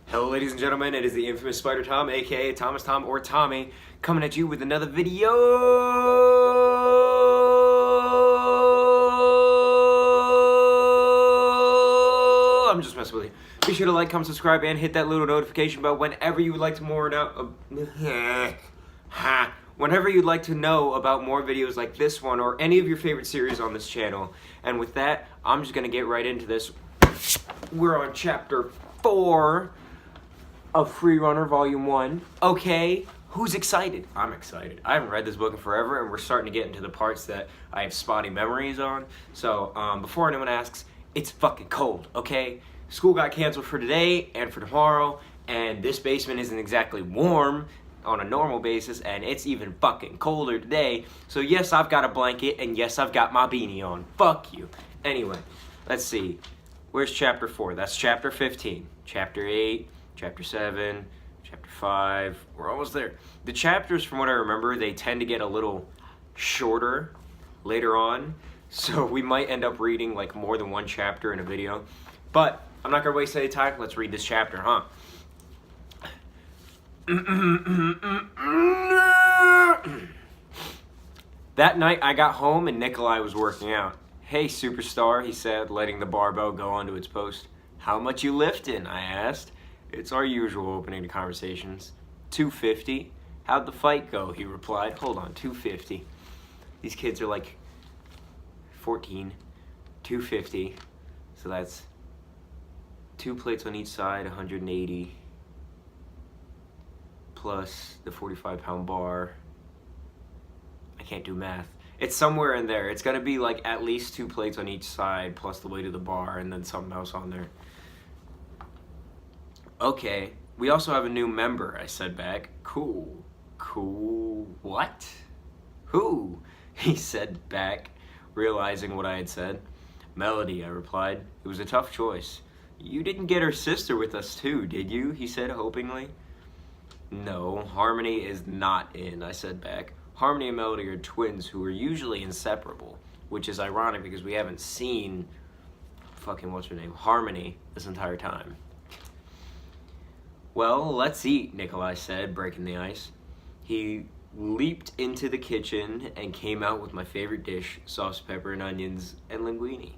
Hello ladies and gentlemen, it is the infamous Spider Tom, aka Thomas Tom or Tommy, coming at you with another video. I'm just messing with you. Be sure to like, comment, subscribe, and hit that little notification bell whenever you would like to whenever you'd like to know about more videos like this one or any of your favorite series on this channel. And with that, I'm just gonna get right into this. We're on chapter 4 of Freerunner Volume 1. Okay, who's excited? I'm excited. I haven't read this book in forever, and we're starting to get into the parts that I have spotty memories on. So, before anyone asks, it's fucking cold, okay? School got canceled for today and for tomorrow, and this basement isn't exactly warm on a normal basis, and it's even fucking colder today. So yes, I've got a blanket, and yes, I've got my beanie on. Fuck you. Anyway, let's see. Where's chapter 4? That's chapter 15. Chapter 8, chapter 7, chapter 5. We're almost there. The chapters, from what I remember, they tend to get a little shorter later on. So we might end up reading like more than one chapter in a video. But I'm not going to waste any time. Let's read this chapter, huh? That night I got home and Nikolai was working out. "Hey, superstar," he said, letting the barbell go onto its post. "How much you lifting?" I asked. It's our usual opening to conversations. 250. "How'd the fight go?" he replied. Hold on, 250. These kids are like 14. 250. So that's 2 plates on each side, 180. Plus the 45-pound bar. I can't do math. It's somewhere in there. It's gonna be like at least 2 plates on each side plus the weight of the bar and then something else on there. "Okay, we also have a new member," I said back. Cool. What? Who?" he said back, realizing what I had said. "Melody," I replied. It was a tough choice. "You didn't get her sister with us too, did you?" he said hopingly. "No, Harmony is not in," I said back. Harmony and Melody are twins who are usually inseparable, which is ironic because we haven't seen Harmony this entire time. "Well, let's eat," Nikolai said, breaking the ice. He leaped into the kitchen and came out with my favorite dish, sauce, pepper, and onions, and linguine.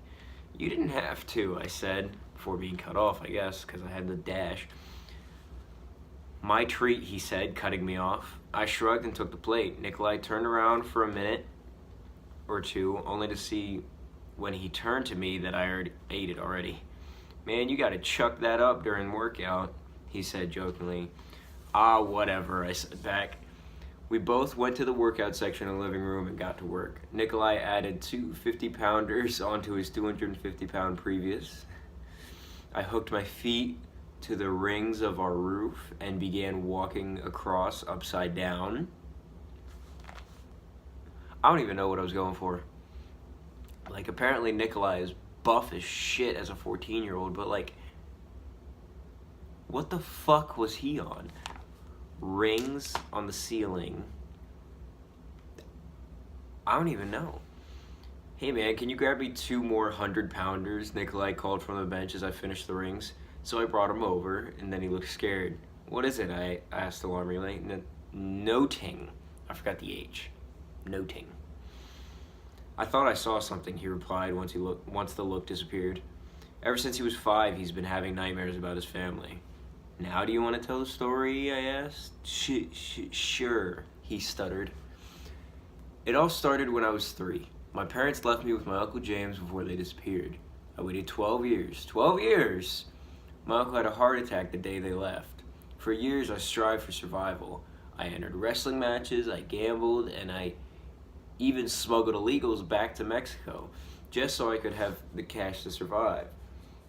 "You didn't have to," I said, before being cut off, I guess, because I had the dash. "My treat," he said, cutting me off. I shrugged and took the plate. Nikolai turned around for a minute or two, only to see when he turned to me that I ate it already. "Man, you gotta chuck that up during workout," he said jokingly. "Ah, whatever," I said back. We both went to the workout section in the living room and got to work. Nikolai added 2 50-pounders onto his 250-pound previous. I hooked my feet to the rings of our roof and began walking across upside down. I don't even know what I was going for. Like, apparently Nikolai is buff as shit as a 14-year-old, but like, what the fuck was he on? Rings on the ceiling. I don't even know. "Hey man, can you grab me 2 more 100-pounders? Nikolai called from the bench as I finished the rings. So I brought him over, and then he looked scared. "What is it?" I asked alarmingly. "Noting." I forgot the H. Noting. "I thought I saw something," he replied once the look disappeared. "Ever since he was 5, he's been having nightmares about his family." "Now do you want to tell the story?" I asked. Sure, he stuttered. "It all started when I was 3. My parents left me with my Uncle James before they disappeared. I waited 12 years. 12 years! My uncle had a heart attack the day they left. For years I strived for survival. I entered wrestling matches, I gambled, and I even smuggled illegals back to Mexico, just so I could have the cash to survive.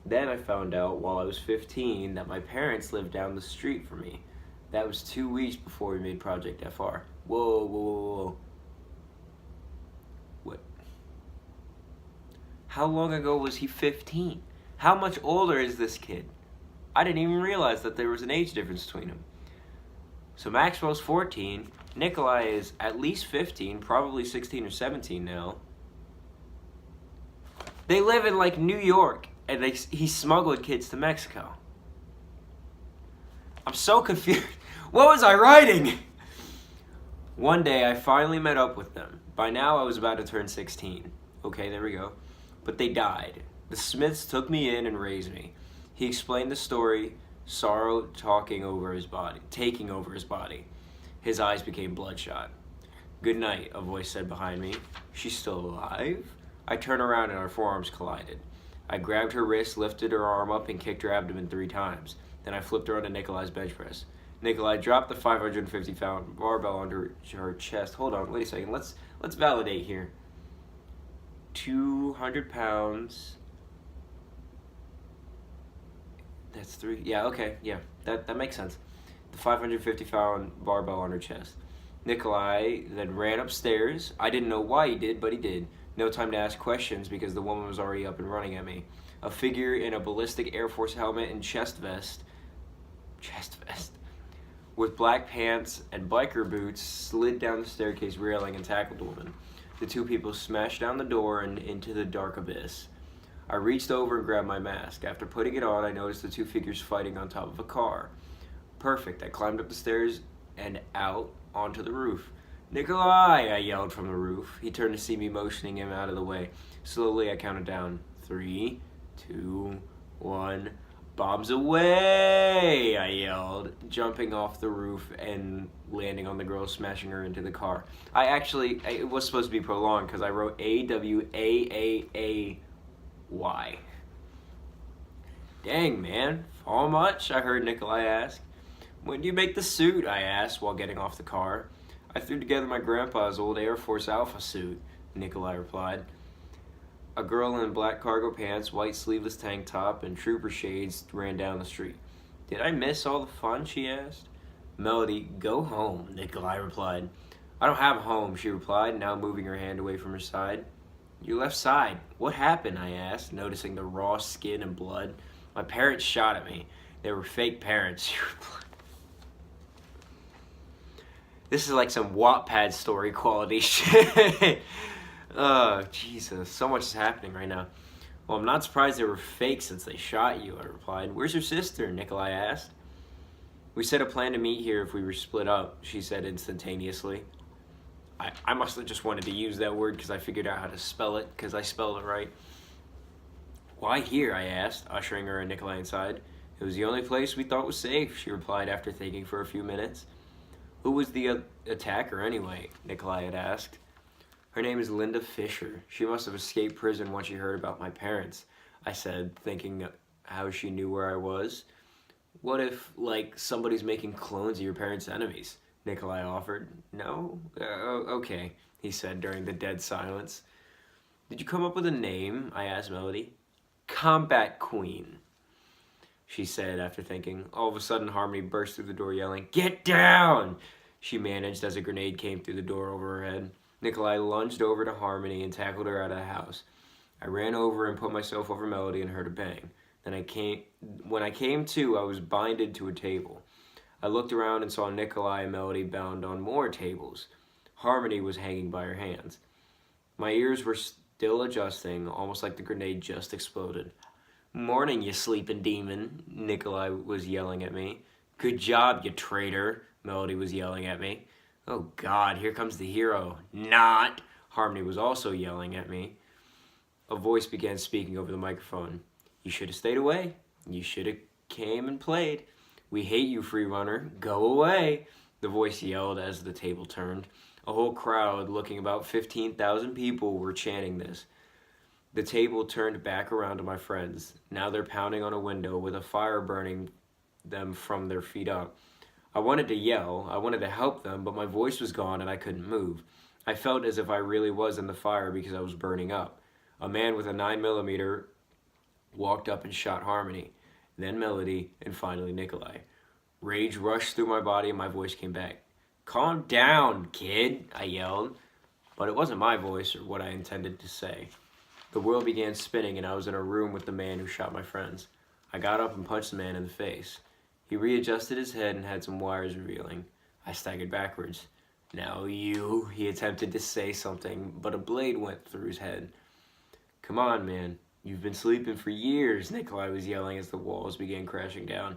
Then I found out while I was 15 that my parents lived down the street from me. That was 2 weeks before we made Project FR. Whoa. What? How long ago was he 15? How much older is this kid? I didn't even realize that there was an age difference between them. So Maxwell's 14, Nikolai is at least 15, probably 16 or 17 now. They live in like New York, and he smuggled kids to Mexico. I'm so confused. What was I writing? One day, I finally met up with them. By now, I was about to turn 16. Okay, there we go. But they died. The Smiths took me in and raised me. He explained the story, sorrow taking over his body. His eyes became bloodshot. Good night, a voice said behind me. She's still alive? I turned around and our forearms collided. I grabbed her wrist, lifted her arm up, and kicked her abdomen 3 times. Then I flipped her onto Nikolai's bench press. Nikolai dropped the 550-pound barbell onto her chest. Hold on, wait a second. Let's validate here. 200 pounds. That's 3. Yeah, okay. Yeah, that makes sense. The 550-pound barbell on her chest. Nikolai then ran upstairs. I didn't know why he did, but he did. No time to ask questions because the woman was already up and running at me. A figure in a ballistic Air Force helmet and chest vest, with black pants and biker boots slid down the staircase railing and tackled the woman. The 2 people smashed down the door and into the dark abyss. I reached over and grabbed my mask. After putting it on, I noticed the 2 figures fighting on top of a car. Perfect. I climbed up the stairs and out onto the roof. Nikolai, I yelled from the roof. He turned to see me motioning him out of the way. Slowly, I counted down. 3, 2, 1. Bombs away, I yelled, jumping off the roof and landing on the girl, smashing her into the car. It was supposed to be prolonged because I wrote AWAAAY. Dang, man. Fall much? I heard Nikolai ask. When do you make the suit? I asked while getting off the car. I threw together my grandpa's old Air Force Alpha suit, Nikolai replied. A girl in black cargo pants, white sleeveless tank top, and trooper shades ran down the street. Did I miss all the fun? She asked. Melody, go home, Nikolai replied. I don't have a home, she replied, now moving her hand away from her side. Your left side. What happened? I asked, noticing the raw skin and blood. My parents shot at me. They were fake parents, she replied. This is like some Wattpad story quality shit. Oh, Jesus. So much is happening right now. Well, I'm not surprised they were fake since they shot you, I replied. Where's your sister? Nikolai asked. We set a plan to meet here if we were split up, she said instantaneously. I must have just wanted to use that word because I figured out how to spell it, because I spelled it right. Why here? I asked, ushering her and Nikolai inside. It was the only place we thought was safe, she replied after thinking for a few minutes. Who was the attacker anyway? Nikolai had asked. Her name is Linda Fisher. She must have escaped prison once she heard about my parents, I said, thinking how she knew where I was. What if, like, somebody's making clones of your parents' enemies? Nikolai offered. No? Okay, he said during the dead silence. Did you come up with a name? I asked Melody. Combat Queen, she said after thinking. All of a sudden, Harmony burst through the door yelling, Get down! She managed as a grenade came through the door over her head. Nikolai lunged over to Harmony and tackled her out of the house. I ran over and put myself over Melody and heard a bang. When I came to, I was binded to a table. I looked around and saw Nikolai and Melody bound on more tables. Harmony was hanging by her hands. My ears were still adjusting, almost like the grenade just exploded. Morning, you sleeping demon, Nikolai was yelling at me. Good job, you traitor, Melody was yelling at me. Oh God, here comes the hero. Not! Harmony was also yelling at me. A voice began speaking over the microphone. You should have stayed away. You should have came and played. We hate you, free runner. Go away, the voice yelled as the table turned. A whole crowd, looking about 15,000 people, were chanting this. The table turned back around to my friends. Now they're pounding on a window with a fire burning them from their feet up. I wanted to yell, I wanted to help them, but my voice was gone and I couldn't move. I felt as if I really was in the fire because I was burning up. A man with a 9mm walked up and shot Harmony, then Melody, and finally Nikolai. Rage rushed through my body and my voice came back. Calm down, kid, I yelled. But it wasn't my voice or what I intended to say. The world began spinning and I was in a room with the man who shot my friends. I got up and punched the man in the face. He readjusted his head and had some wires revealing. I staggered backwards. Now you, he attempted to say something, but a blade went through his head. Come on, man. You've been sleeping for years, Nikolai was yelling as the walls began crashing down.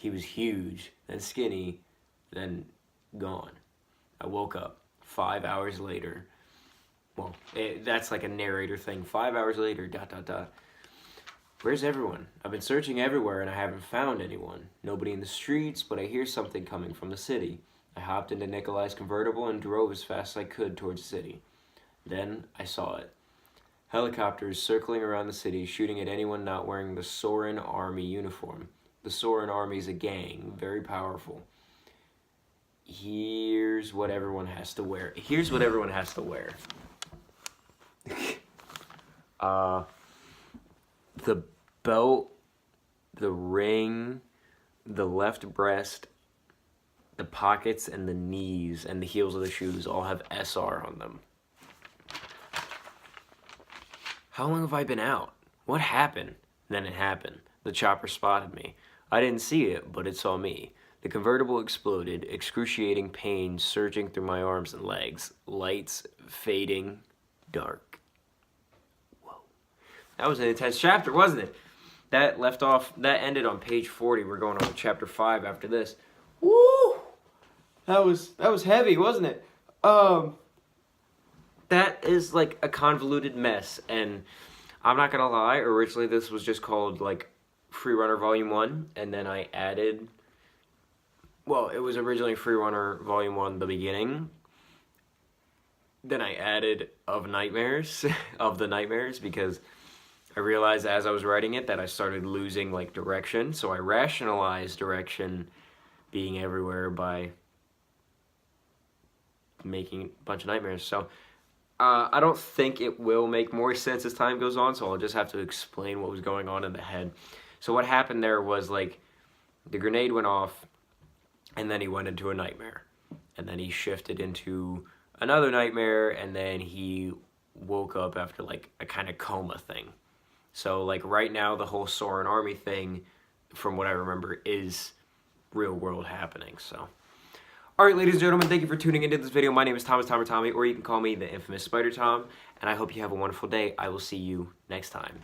He was huge, then skinny, then gone. I woke up 5 hours later. Well, that's like a narrator thing. 5 hours later, ... Where's everyone? I've been searching everywhere and I haven't found anyone. Nobody in the streets, but I hear something coming from the city. I hopped into Nikolai's convertible and drove as fast as I could towards the city. Then I saw it. Helicopters circling around the city, shooting at anyone not wearing the Soren Army uniform. The Soren Army is a gang, very powerful. Here's what everyone has to wear. The belt, the ring, the left breast, the pockets, and the knees, and the heels of the shoes all have SR on them. How long have I been out? What happened? Then it happened. The chopper spotted me. I didn't see it, but it saw me. The convertible exploded, excruciating pain surging through my arms and legs. Lights fading, dark. Whoa. That was an intense chapter, wasn't it? That ended on page 40. We're going on to chapter 5 after this. Woo! That was heavy, wasn't it? That is like a convoluted mess, and I'm not gonna lie, originally this was just called like Freerunner Volume 1, and then I added, well, it was originally Freerunner Volume 1, the beginning. Then I added of the nightmares, because I realized as I was writing it that I started losing like direction, so I rationalized direction being everywhere by making a bunch of nightmares. So I don't think it will make more sense as time goes on, so I'll just have to explain what was going on in the head. So what happened there was, like, the grenade went off, and then he went into a nightmare. And then he shifted into another nightmare, and then he woke up after, like, a kind of coma thing. So, like, right now, the whole Soren Army thing, from what I remember, is real-world happening, so... Alright, ladies and gentlemen, thank you for tuning into this video. My name is Thomas Tom or Tommy, or you can call me the infamous Spider Tom, and I hope you have a wonderful day. I will see you next time.